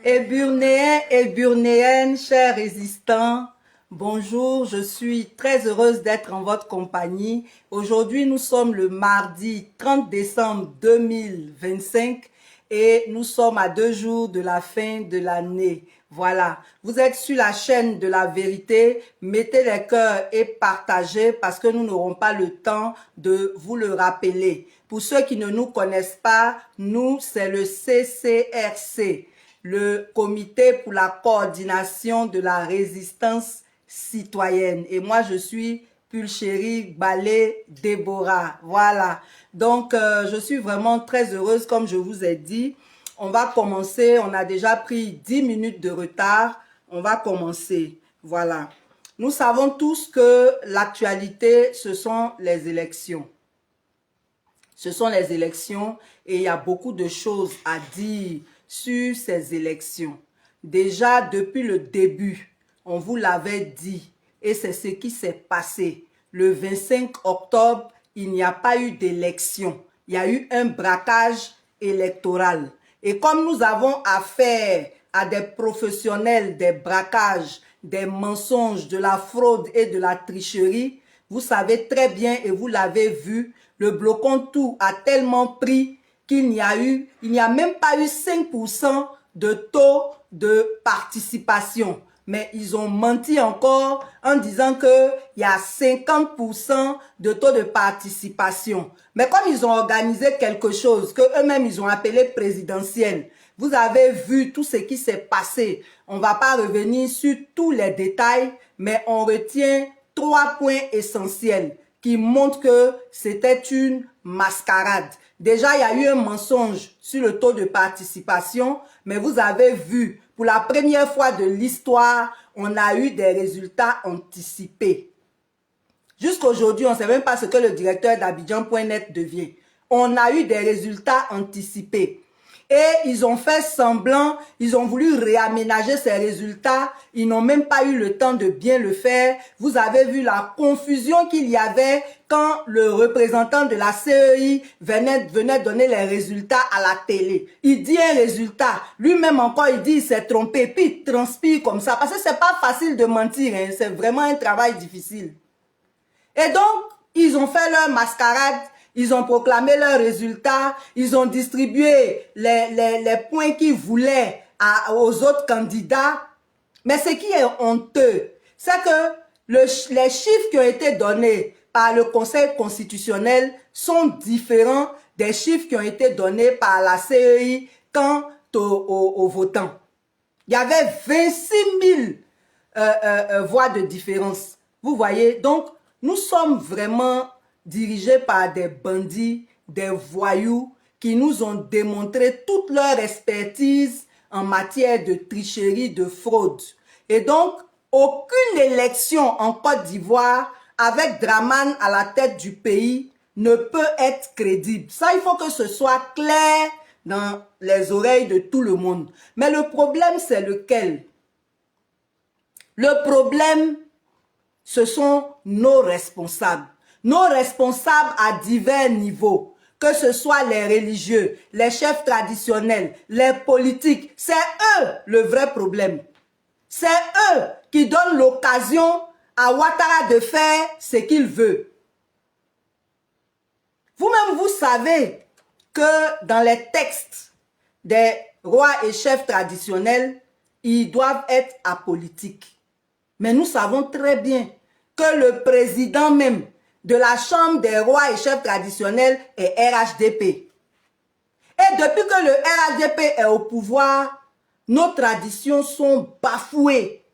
Éburnéens et burnéennes, chers résistants, bonjour, je suis très heureuse d'être en votre compagnie. Aujourd'hui, nous sommes le mardi 30 décembre 2025 et nous sommes à 2 jours de la fin de l'année. Voilà, vous êtes sur la chaîne de la vérité, mettez les cœurs et partagez parce que nous n'aurons pas le temps de vous le rappeler. Pour ceux qui ne nous connaissent pas, nous, c'est le CCRC. Le comité pour la coordination de la résistance citoyenne. Et moi, je suis Pulchérie Balé Déborah. Voilà. Donc, je suis vraiment très heureuse, comme je vous ai dit. On va commencer. On a déjà pris 10 minutes de retard. On va commencer. Voilà. Nous savons tous que l'actualité, ce sont les élections. Ce sont les élections et il y a beaucoup de choses à dire sur ces élections. Déjà, depuis le début, on vous l'avait dit et c'est ce qui s'est passé. Le 25 octobre, il n'y a pas eu d'élection. Il y a eu un braquage électoral. Et comme nous avons affaire à des professionnels des braquages, des mensonges, de la fraude et de la tricherie, vous savez très bien et vous l'avez vu, le blocon tout a tellement pris qu'il n'y a même pas eu 5% de taux de participation. Mais ils ont menti encore en disant qu'il y a 50% de taux de participation. Mais comme ils ont organisé quelque chose que eux-mêmes ils ont appelé présidentiel, vous avez vu tout ce qui s'est passé. On ne va pas revenir sur tous les détails, mais on retient 3 points essentiels qui montrent que c'était une mascarade. Déjà, il y a eu un mensonge sur le taux de participation, mais vous avez vu, pour la première fois de l'histoire, on a eu des résultats anticipés. Jusqu'à aujourd'hui, on ne sait même pas ce que le directeur d'Abidjan.net devient. On a eu des résultats anticipés. Et ils ont fait semblant, ils ont voulu réaménager ces résultats. Ils n'ont même pas eu le temps de bien le faire. Vous avez vu la confusion qu'il y avait quand le représentant de la CEI venait donner les résultats à la télé. Il dit un résultat. Lui-même encore, il dit il s'est trompé. Puis il transpire comme ça. Parce que c'est pas facile de mentir. Hein. C'est vraiment un travail difficile. Et donc, ils ont fait leur mascarade. Ils ont proclamé leurs résultats, ils ont distribué les points qu'ils voulaient aux autres candidats. Mais ce qui est honteux, c'est que les chiffres qui ont été donnés par le Conseil constitutionnel sont différents des chiffres qui ont été donnés par la CEI quant aux votants. Il y avait 26 000 voix de différence. Vous voyez, donc nous sommes vraiment dirigés par des bandits, des voyous qui nous ont démontré toute leur expertise en matière de tricherie, de fraude. Et donc, aucune élection en Côte d'Ivoire avec Dramane à la tête du pays ne peut être crédible. Ça, il faut que ce soit clair dans les oreilles de tout le monde. Mais le problème, c'est lequel? Le problème, ce sont nos responsables. Nos responsables à divers niveaux, que ce soit les religieux, les chefs traditionnels, les politiques, c'est eux le vrai problème. C'est eux qui donnent l'occasion à Ouattara de faire ce qu'il veut. Vous-même, vous savez que dans les textes des rois et chefs traditionnels, ils doivent être apolitiques. Mais nous savons très bien que le président même de la Chambre des rois et chefs traditionnels est RHDP. Et depuis que le RHDP est au pouvoir, nos traditions sont bafouées.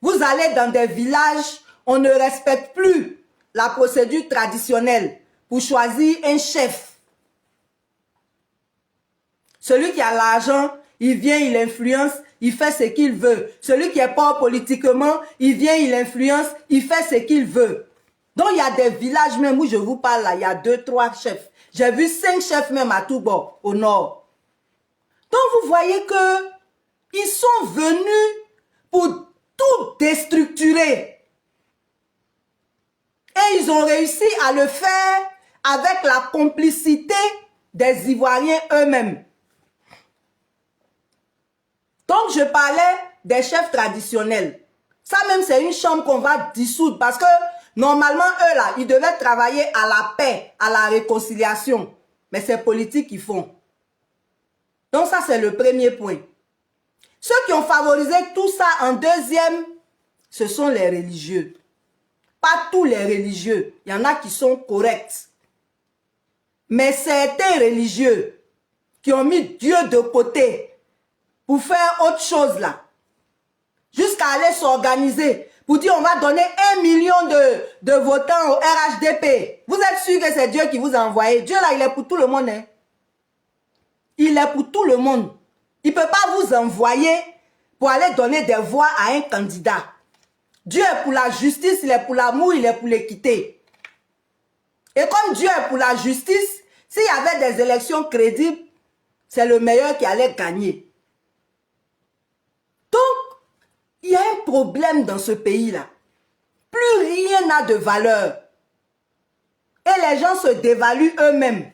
Vous allez dans des villages, on ne respecte plus la procédure traditionnelle pour choisir un chef. Celui qui a l'argent, il vient, il influence, il fait ce qu'il veut. Celui qui est pas politiquement, il vient, il influence, il fait ce qu'il veut. Donc, il y a des villages même où je vous parle là, il y a 2, 3 chefs. J'ai vu 5 chefs même à Toubo, au nord. Donc, vous voyez que ils sont venus pour tout déstructurer. Et ils ont réussi à le faire avec la complicité des Ivoiriens eux-mêmes. Donc, je parlais des chefs traditionnels. Ça même, c'est une chambre qu'on va dissoudre parce que normalement, eux là, ils devaient travailler à la paix, à la réconciliation. Mais c'est politique qu'ils font. Donc ça, c'est le premier point. Ceux qui ont favorisé tout ça en deuxième, ce sont les religieux. Pas tous les religieux. Il y en a qui sont corrects. Mais certains religieux qui ont mis Dieu de côté pour faire autre chose là, jusqu'à aller s'organiser pour dire on va donner 1 million de votants au RHDP. Vous êtes sûr que c'est Dieu qui vous a envoyé? Dieu là, il est pour tout le monde. Hein? Il est pour tout le monde. Il ne peut pas vous envoyer pour aller donner des voix à un candidat. Dieu est pour la justice, il est pour l'amour, il est pour l'équité. Et comme Dieu est pour la justice, s'il y avait des élections crédibles, c'est le meilleur qui allait gagner. Donc, il y a un problème dans ce pays-là. Plus rien n'a de valeur. Et les gens se dévaluent eux-mêmes.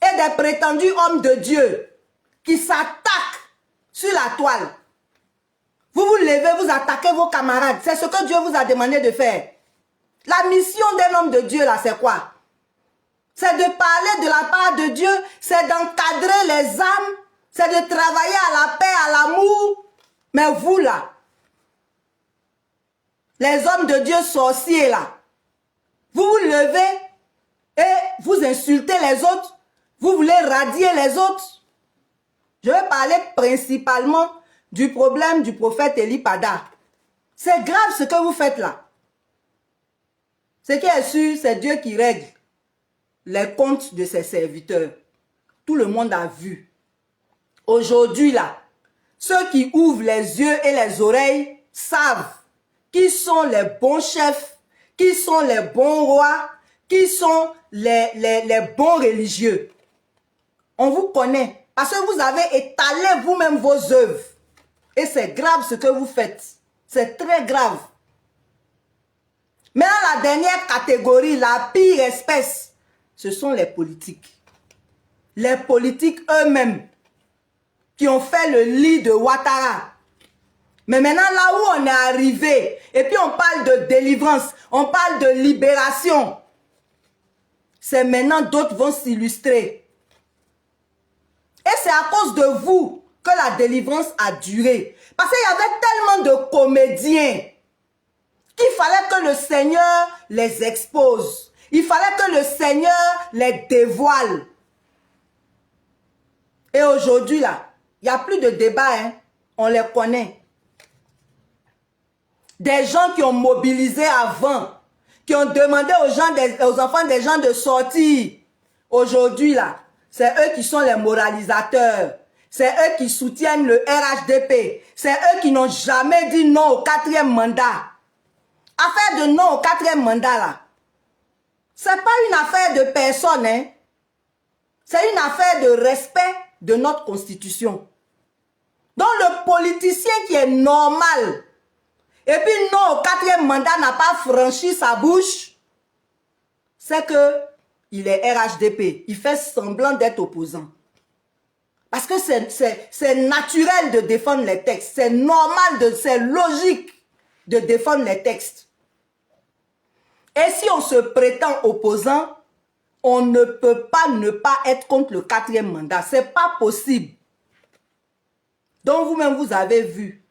Et des prétendus hommes de Dieu qui s'attaquent sur la toile. Vous vous levez, vous attaquez vos camarades. C'est ce que Dieu vous a demandé de faire. La mission d'un homme de Dieu, là, c'est quoi? C'est de parler de la part de Dieu, c'est d'encadrer les âmes, c'est de travailler à la paix, à l'amour. Mais vous, là, les hommes de Dieu sorciers, là, vous vous levez et vous insultez les autres, vous voulez radier les autres. Je vais parler principalement du problème du prophète Eli Pada. C'est grave ce que vous faites là. Ce qui est sûr, c'est Dieu qui règle les comptes de ses serviteurs. Tout le monde a vu. Aujourd'hui là, ceux qui ouvrent les yeux et les oreilles savent qui sont les bons chefs, qui sont les bons rois, qui sont les bons religieux. On vous connaît parce que vous avez étalé vous-même vos œuvres. Et c'est grave ce que vous faites. C'est très grave. Maintenant, la dernière catégorie, la pire espèce, ce sont les politiques. Les politiques eux-mêmes qui ont fait le lit de Ouattara. Mais maintenant, là où on est arrivé, et puis on parle de délivrance, on parle de libération, c'est maintenant d'autres vont s'illustrer. Et c'est à cause de vous que la délivrance a duré. Parce qu'il y avait tellement de comédiens qu'il fallait que le Seigneur les expose. Il fallait que le Seigneur les dévoile. Et aujourd'hui, là, il n'y a plus de débat, hein. On les connaît. Des gens qui ont mobilisé avant, qui ont demandé aux enfants des gens de sortir. Aujourd'hui, là, c'est eux qui sont les moralisateurs. C'est eux qui soutiennent le RHDP. C'est eux qui n'ont jamais dit non au 4e mandat. Affaire de non au 4e mandat, là, c'est pas une affaire de personne, hein. C'est une affaire de respect de notre constitution. Donc le politicien qui est normal, et puis non au 4e mandat n'a pas franchi sa bouche, c'est que il est RHDP. Il fait semblant d'être opposant. Parce que c'est naturel de défendre les textes. C'est normal, c'est logique de défendre les textes. Et si on se prétend opposant, on ne peut pas ne pas être contre le 4e mandat. Ce n'est pas possible. Donc vous-même, vous avez vu.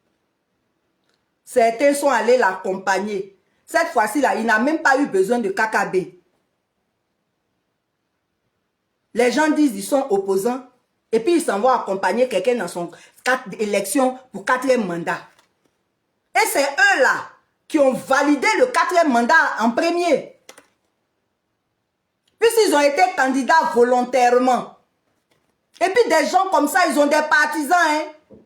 Certains sont allés l'accompagner. Cette fois-ci, là, il n'a même pas eu besoin de KKB. Les gens disent qu'ils sont opposants. Et puis ils s'en vont accompagner quelqu'un dans son élection pour 4e mandat. Et c'est eux là qui ont validé le 4e mandat en premier. Puisqu'ils ont été candidats volontairement. Et puis des gens comme ça, ils ont des partisans. Hein?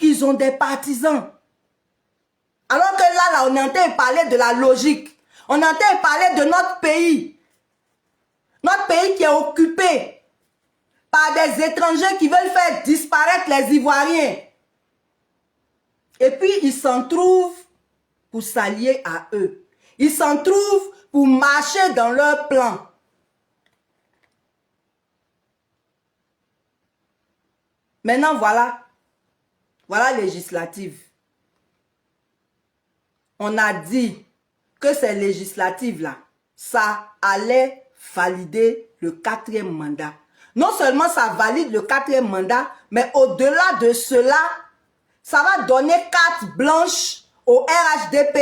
Ils ont des partisans. Alors que là, on est en train de parler de la logique. On est en train de parler de notre pays. Notre pays qui est occupé par des étrangers qui veulent faire disparaître les Ivoiriens. Et puis, ils s'en trouvent pour s'allier à eux. Ils s'en trouvent pour marcher dans leur plan. Maintenant, voilà voilà législative. On a dit que ces législatives-là, ça allait valider le 4e mandat. Non seulement ça valide le 4e mandat, mais au-delà de cela, ça va donner carte blanche au RHDP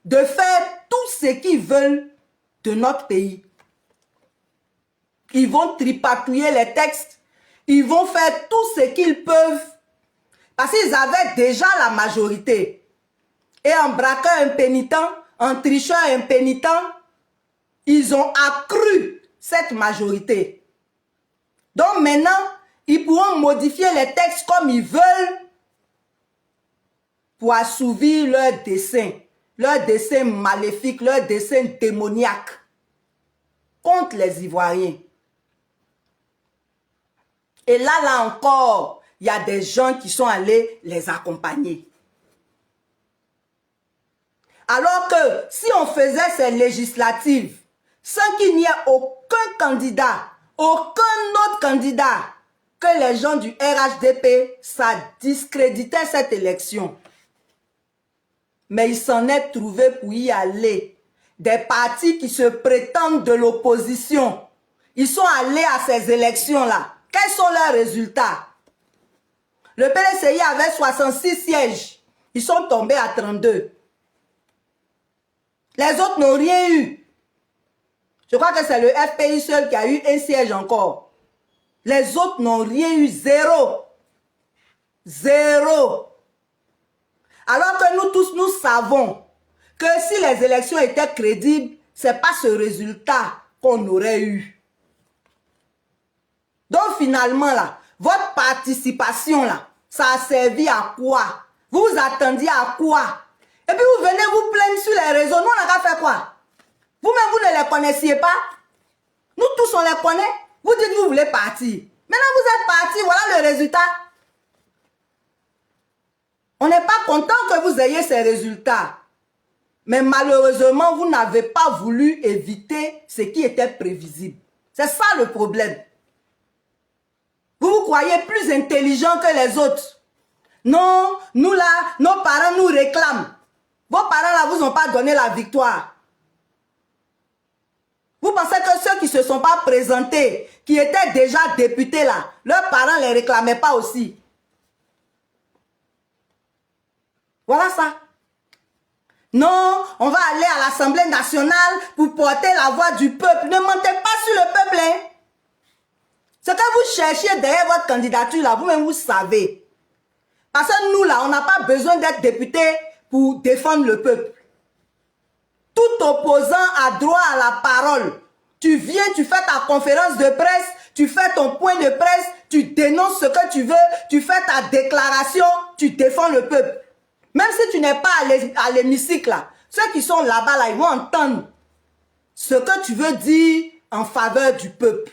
de faire tout ce qu'ils veulent de notre pays. Ils vont tripatouiller les textes, ils vont faire tout ce qu'ils peuvent, parce qu'ils avaient déjà la majorité. Et en braquant impénitent, en trichant impénitent, ils ont accru cette majorité. Donc maintenant, ils pourront modifier les textes comme ils veulent pour assouvir leur dessein maléfique, leur dessein démoniaque contre les Ivoiriens. Et là encore, il y a des gens qui sont allés les accompagner. Alors que si on faisait ces législatives sans qu'il n'y ait aucun candidat, aucun autre candidat, que les gens du RHDP, ça discréditait cette élection. Mais il s'en est trouvé pour y aller. Des partis qui se prétendent de l'opposition, ils sont allés à ces élections-là. Quels sont leurs résultats? Le PDCI avait 66 sièges. Ils sont tombés à 32. Les autres n'ont rien eu. Je crois que c'est le FPI seul qui a eu un siège encore. Les autres n'ont rien eu. Zéro. Zéro. Alors que nous tous, nous savons que si les élections étaient crédibles, ce n'est pas ce résultat qu'on aurait eu. Donc finalement, là, votre participation, là, ça a servi à quoi? Vous vous attendiez à quoi? Et puis vous venez vous plaindre sur les réseaux. Nous, on a fait quoi? Vous-même, vous ne les connaissiez pas? Nous tous, on les connaît. Vous dites que vous voulez partir. Maintenant, vous êtes partis, voilà le résultat. On n'est pas content que vous ayez ces résultats. Mais malheureusement, vous n'avez pas voulu éviter ce qui était prévisible. C'est ça le problème. Vous vous croyez plus intelligent que les autres. Non, nous là, nos parents nous réclament. Vos parents là vous ont pas donné la victoire. Vous pensez que ceux qui ne se sont pas présentés, qui étaient déjà députés là, leurs parents ne les réclamaient pas aussi. Voilà ça. Non, on va aller à l'Assemblée nationale pour porter la voix du peuple. Ne mentez pas sur le peuple. Hein? Ce que vous cherchiez derrière votre candidature là, vous-même vous savez. Parce que nous là, on n'a pas besoin d'être députés pour défendre le peuple. Tout opposant a droit à la parole. Tu viens, tu fais ta conférence de presse, tu fais ton point de presse, tu dénonces ce que tu veux, tu fais ta déclaration, tu défends le peuple. Même si tu n'es pas à l'hémicycle, ceux qui sont là-bas, là, ils vont entendre ce que tu veux dire en faveur du peuple.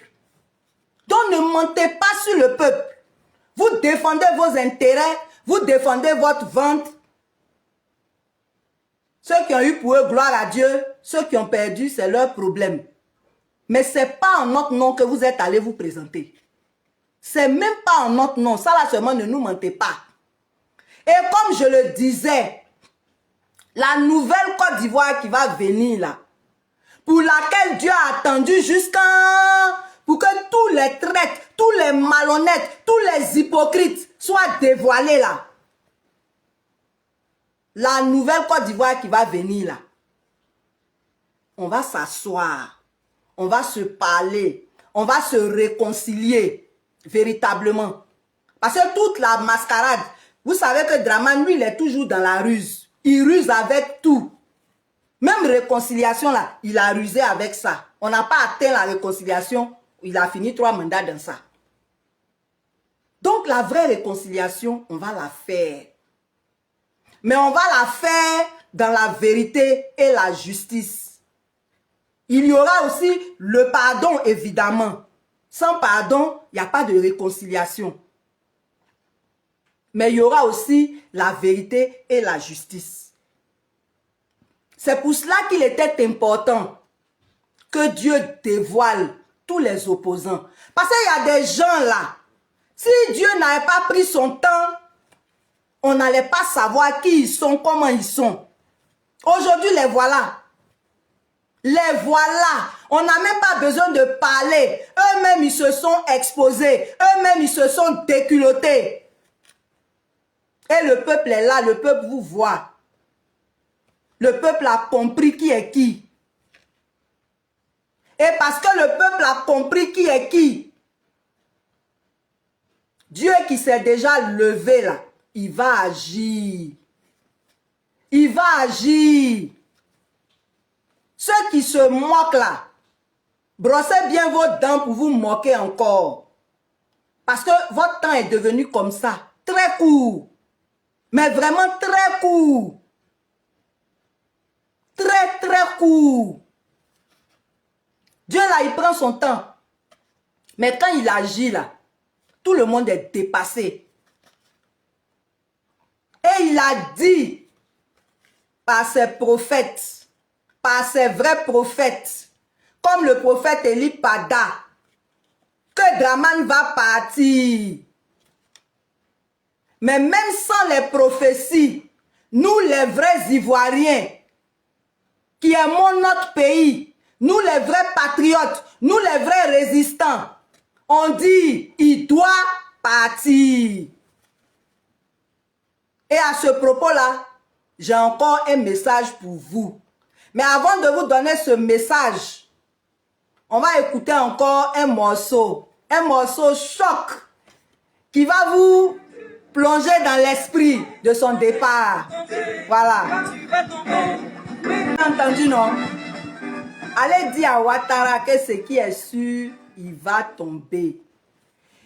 Donc ne mentez pas sur le peuple. Vous défendez vos intérêts, vous défendez votre ventre. Ceux qui ont eu pour eux gloire à Dieu, ceux qui ont perdu, c'est leur problème. Mais ce n'est pas en notre nom que vous êtes allés vous présenter. C'est même pas en notre nom. Ça là seulement, ne nous mentez pas. Et comme je le disais, la nouvelle Côte d'Ivoire qui va venir là, pour laquelle Dieu a attendu pour que tous les traîtres, tous les malhonnêtes, tous les hypocrites soient dévoilés là. La nouvelle Côte d'Ivoire qui va venir là, on va s'asseoir, on va se parler, on va se réconcilier véritablement. Parce que toute la mascarade, vous savez que Draman, lui, il est toujours dans la ruse. Il ruse avec tout. Même réconciliation là, il a rusé avec ça. On n'a pas atteint la réconciliation, il a fini 3 mandats dans ça. Donc la vraie réconciliation, on va la faire. Mais on va la faire dans la vérité et la justice. Il y aura aussi le pardon, évidemment. Sans pardon, il n'y a pas de réconciliation. Mais il y aura aussi la vérité et la justice. C'est pour cela qu'il était important que Dieu dévoile tous les opposants. Parce qu'il y a des gens là, si Dieu n'avait pas pris son temps On n'allait pas savoir qui ils sont, comment ils sont. Aujourd'hui, les voilà. Les voilà. On n'a même pas besoin de parler. Eux-mêmes, ils se sont exposés. Eux-mêmes, ils se sont déculottés. Et le peuple est là. Le peuple vous voit. Le peuple a compris qui est qui. Et parce que le peuple a compris qui est qui, Dieu qui s'est déjà levé là, il va agir. Il va agir. Ceux qui se moquent là, brossez bien vos dents pour vous moquer encore. Parce que votre temps est devenu comme ça, très court. Mais vraiment très court. Très, très court. Dieu là, il prend son temps. Mais quand il agit là, tout le monde est dépassé. Et il a dit par ses prophètes, par ses vrais prophètes, comme le prophète Eli Pada, que Draman va partir. Mais même sans les prophéties, nous les vrais Ivoiriens, qui aimons notre pays, nous les vrais patriotes, nous les vrais résistants, on dit, il doit partir. Et à ce propos-là, j'ai encore un message pour vous. Mais avant de vous donner ce message, on va écouter encore un morceau choc, qui va vous plonger dans l'esprit de son départ. Voilà. Entendu, non? Allez dire à Ouattara que ce qui est sûr, il va tomber.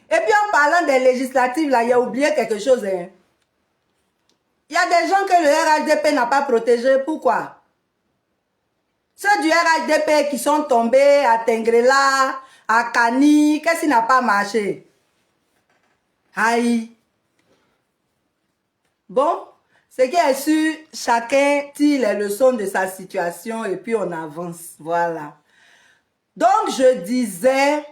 Et puis en parlant des législatives, là, il a oublié quelque chose. Hein. Il y a des gens que le RHDP n'a pas protégé. Pourquoi? Ceux du RHDP qui sont tombés à Tengrela, à Kani, qu'est-ce qui n'a pas marché? Aïe. Bon, ce qui est sûr, chacun tire les leçons de sa situation et puis on avance. Voilà. Donc, je disais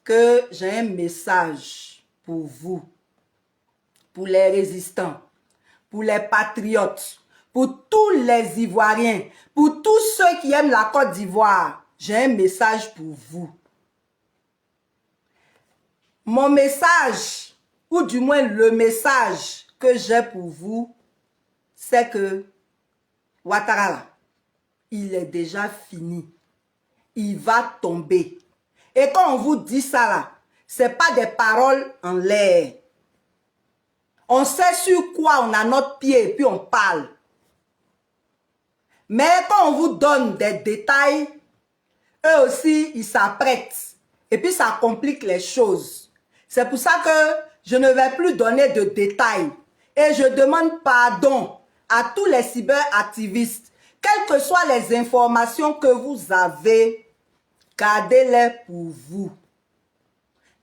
que j'ai un message pour vous, pour les résistants, pour les patriotes, pour tous les Ivoiriens, pour tous ceux qui aiment la Côte d'Ivoire. J'ai un message pour vous. Mon message, ou du moins le message que j'ai pour vous, c'est que Ouattara, là, il est déjà fini. Il va tomber. Et quand on vous dit ça là, ce n'est pas des paroles en l'air. On sait sur quoi on a notre pied et puis on parle. Mais quand on vous donne des détails, eux aussi, ils s'apprêtent. Et puis ça complique les choses. C'est pour ça que je ne vais plus donner de détails. Et je demande pardon à tous les cyberactivistes. Quelles que soient les informations que vous avez, gardez-les pour vous.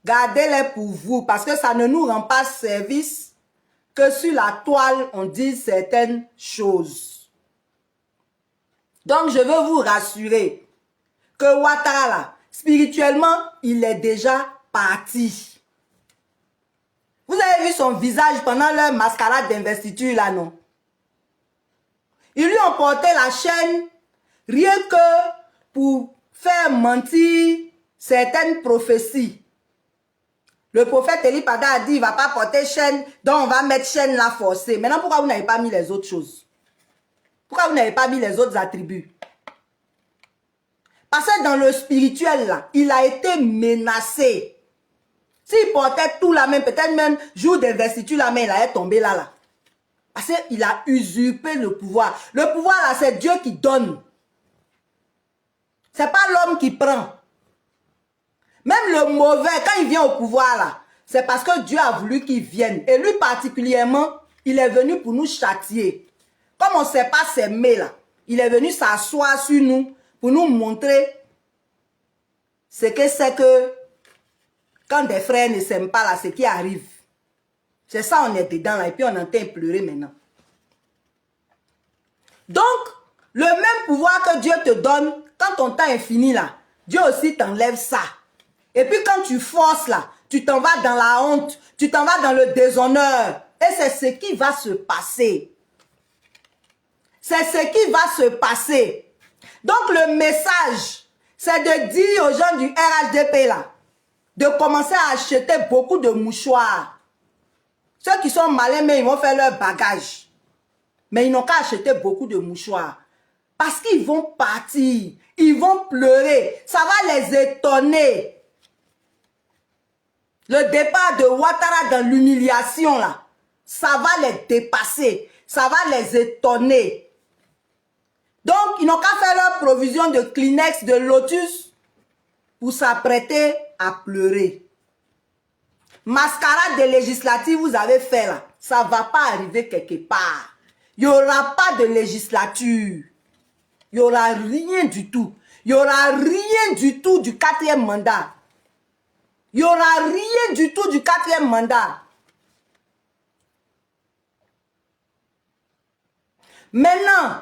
Gardez-les pour vous parce que ça ne nous rend pas service que sur la toile on dise certaines choses. Donc je veux vous rassurer que Ouattara là, spirituellement, il est déjà parti. Vous avez vu son visage pendant leur mascarade d'investiture là, non? Ils lui ont porté la chaîne rien que pour faire mentir certaines prophéties. Le prophète Eli Pada a dit, il ne va pas porter chaîne, donc on va mettre chaîne là forcée. Maintenant, pourquoi vous n'avez pas mis les autres choses? Pourquoi vous n'avez pas mis les autres attributs? Parce que dans le spirituel, là, il a été menacé. S'il portait tout la main, peut-être même jour d'investiture, la main, il allait tomber là, là. Parce qu'il a usurpé le pouvoir. Le pouvoir, là, c'est Dieu qui donne. Ce n'est pas l'homme qui prend. Même le mauvais, quand il vient au pouvoir, là, c'est parce que Dieu a voulu qu'il vienne. Et lui, particulièrement, il est venu pour nous châtier. Comme on ne sait pas s'aimer, là, il est venu s'asseoir sur nous pour nous montrer ce que c'est que quand des frères ne s'aiment pas, là, ce qui arrive. C'est ça, on est dedans, là, et puis on entend pleurer maintenant. Donc, le même pouvoir que Dieu te donne, quand ton temps est fini, là, Dieu aussi t'enlève ça. Et puis quand tu forces, là, tu t'en vas dans la honte, tu t'en vas dans le déshonneur. Et c'est ce qui va se passer. C'est ce qui va se passer. Donc le message, c'est de dire aux gens du RHDP là, de commencer à acheter beaucoup de mouchoirs. Ceux qui sont malins, mais ils vont faire leur bagage. Mais ils n'ont qu'à acheter beaucoup de mouchoirs. Parce qu'ils vont partir. Ils vont pleurer. Ça va les étonner. Le départ de Ouattara dans l'humiliation, là, ça va les dépasser. Ça va les étonner. Donc, ils n'ont qu'à faire leur provision de Kleenex, de Lotus, pour s'apprêter à pleurer. Mascarade des législatives, vous avez fait là. Ça ne va pas arriver quelque part. Il n'y aura pas de législature. Il n'y aura rien du tout. Il n'y aura rien du tout du 4e mandat. Il n'y aura rien du tout du 4e mandat. Maintenant,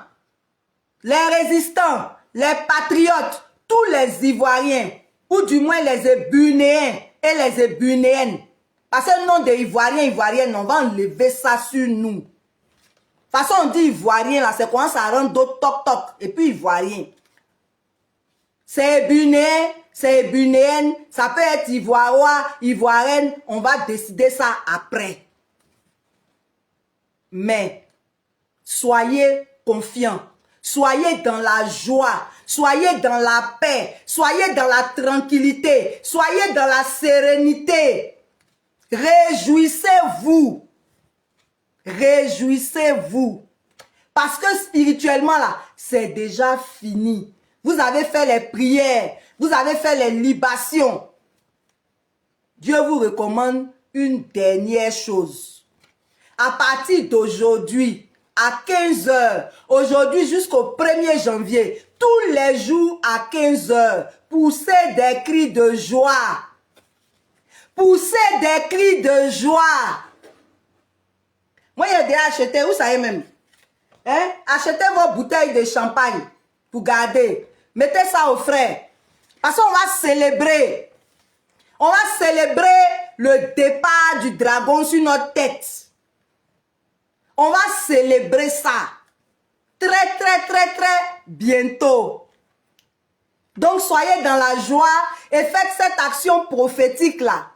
les résistants, les patriotes, tous les Ivoiriens, ou du moins les Ébunéens et les Ébunéennes, parce que le nom des Ivoiriens, Ivoiriennes, on va enlever ça sur nous. De toute façon, on dit Ivoirien, là, c'est comment ça rend d'autres toc-toc, et puis Ivoirien. C'est Ébunéen, c'est Ébunéenne, ça peut être Ivoirois, Ivoirienne, on va décider ça après. Mais, soyez confiants, soyez dans la joie, soyez dans la paix, soyez dans la tranquillité, soyez dans la sérénité. Réjouissez-vous. Réjouissez-vous. Parce que spirituellement, là, c'est déjà fini. Vous avez fait les prières. Vous avez fait les libations. Dieu vous recommande une dernière chose. À partir d'aujourd'hui, à 15 h, aujourd'hui jusqu'au 1er janvier, tous les jours à 15 h, poussez des cris de joie. Poussez des cris de joie. Moi, j'ai déjà acheté, vous savez même. Hein? Achetez vos bouteilles de champagne pour garder. Mettez ça au frais. Parce qu'on va célébrer. On va célébrer le départ du dragon sur notre tête. On va célébrer ça. Très bientôt. Donc, soyez dans la joie et faites cette action prophétique là.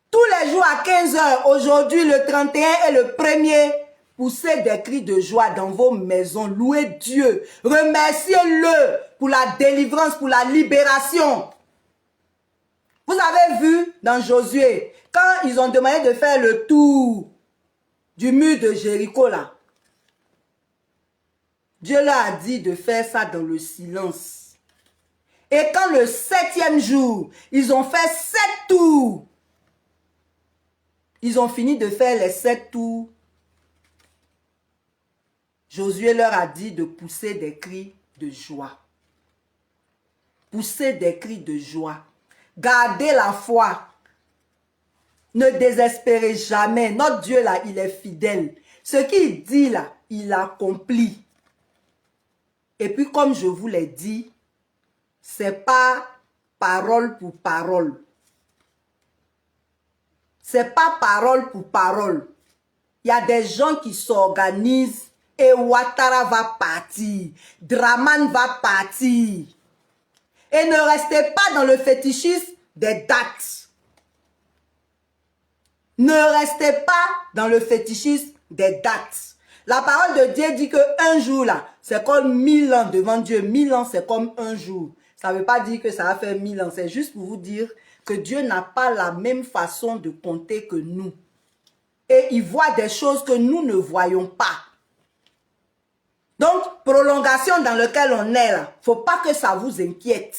Tous les jours à 15 h, aujourd'hui le 31 et le 1er, poussez des cris de joie dans vos maisons. Louez Dieu. Remerciez-le pour la délivrance, pour la libération. Vous avez vu dans Josué, quand ils ont demandé de faire le tour du mur de Jéricho là, Dieu leur a dit de faire ça dans le silence. Et quand le 7e jour, ils ont fait 7 tours, ils ont fini de faire les 7 tours. Josué leur a dit de pousser des cris de joie. Poussez des cris de joie. Gardez la foi. Ne désespérez jamais. Notre Dieu là, il est fidèle. Ce qu'il dit là, il accomplit. Et puis comme je vous l'ai dit, c'est pas parole pour parole. C'est pas parole pour parole. Il y a des gens qui s'organisent et Ouattara va partir. Draman va partir. Et ne restez pas dans le fétichisme des dates. Ne restez pas dans le fétichisme des dates. La parole de Dieu dit qu'un jour là, c'est comme 1000 ans devant Dieu. 1000 ans, c'est comme un jour. Ça ne veut pas dire que ça va faire 1000 ans. C'est juste pour vous dire que Dieu n'a pas la même façon de compter que nous. Et il voit des choses que nous ne voyons pas. Donc, prolongation dans laquelle on est là, il ne faut pas que ça vous inquiète.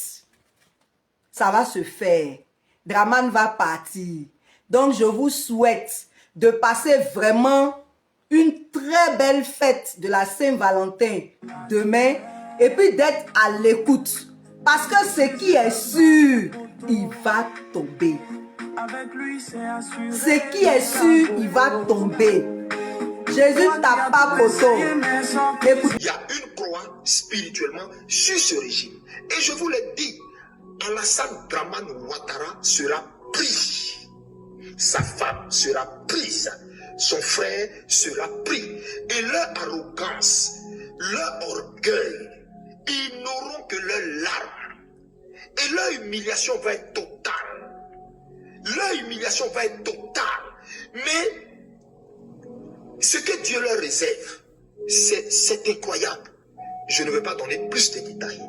Ça va se faire. Draman va partir. Donc, je vous souhaite de passer vraiment une très belle fête de la Saint-Valentin demain et puis d'être à l'écoute. Parce que ce qui est sûr, il va tomber. Ce qui est sûr, il va tomber. Jésus tape pas poteau. Il y a une croix spirituellement sur ce régime. Et je vous l'ai dit, Alassane Dramane Ouattara sera pris. Sa femme sera prise. son frère sera pris. Et leur arrogance, leur orgueil, ils n'auront que leurs larmes. Et leur humiliation va être totale. Leur humiliation va être totale. Mais ce que Dieu leur réserve, c'est incroyable. Je ne veux pas donner plus de détails.